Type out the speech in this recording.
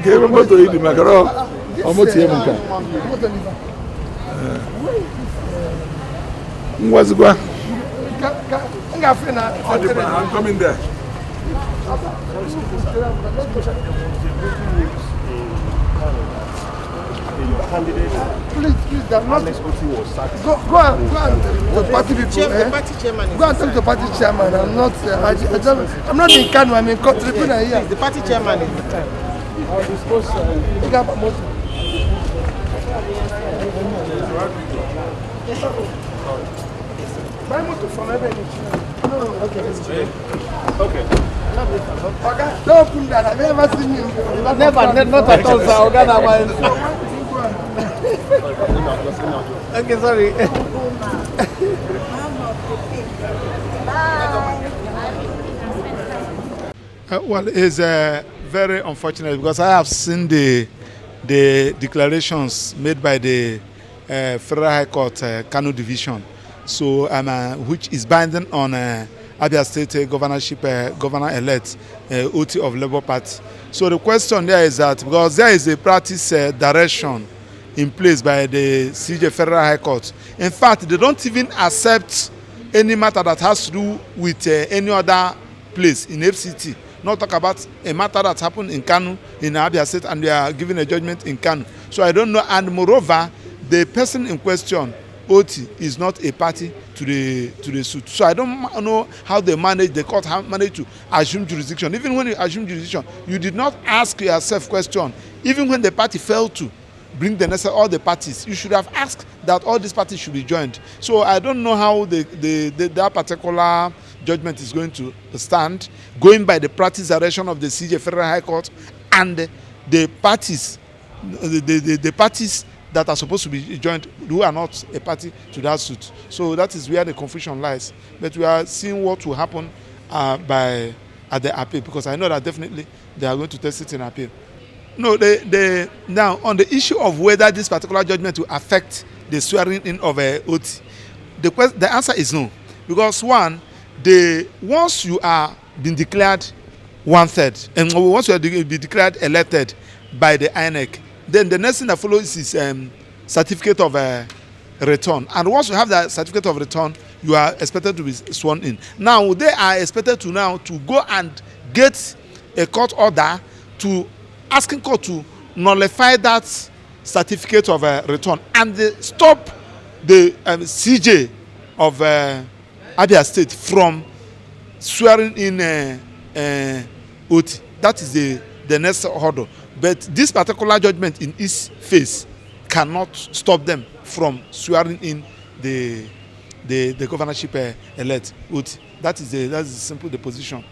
Give him to eat the macaroni. How much here, Munka? What's going on? I'm coming there. Please, they're not. Go and the party people. The party chairman. Go and talk to the party chairman. I'm not in Kano. I'm in Tribuna here. The party chairman is the time. I'll dispose. Pick up a motor. Buy motor from everybody. No, okay. Okay. Don't open that. I've never seen you. Never, not at all, sir. Okay, sorry. Well, it's very unfortunate because I have seen the declarations made by the Federal High Court Kano Division, so which is binding on Abia State governorship governor-elect Otti of Labour Party. So the question there is that because there is a practice direction in place by the CJ Federal High Court. In fact, they don't even accept any matter that has to do with any other place in FCT. Not talk about a matter that happened in Kano, in Abia State, and they are giving a judgment in Kano. So I don't know. And moreover, the person in question, Otti, is not a party to the suit. So I don't know how the court managed to assume jurisdiction. Even when you assume jurisdiction, you did not ask yourself question. Even when the party failed to bring the necessary all the parties, you should have asked that all these parties should be joined. So I don't know how that particular judgment is going to stand, going by the practice direction of the CJ Federal High Court and the parties, the parties that are supposed to be joined who are not a party to that suit. So that is where the confusion lies. But we are seeing what will happen at the appeal, because I know that definitely they are going to test it in appeal. No, now on the issue of whether this particular judgment will affect the swearing in of Otti, the answer is no, because one, once you are been declared 1/3, and once you are be declared elected by the INEC, then the next thing that follows is certificate of return. And once you have that certificate of return, you are expected to be sworn in. Now they are expected to go and get a court order to asking court to nullify that certificate of return and stop the CJ of Abia State from swearing in Otti. That is the next hurdle. But this particular judgment in its face cannot stop them from swearing in the governorship elect Otti. That is simple the position.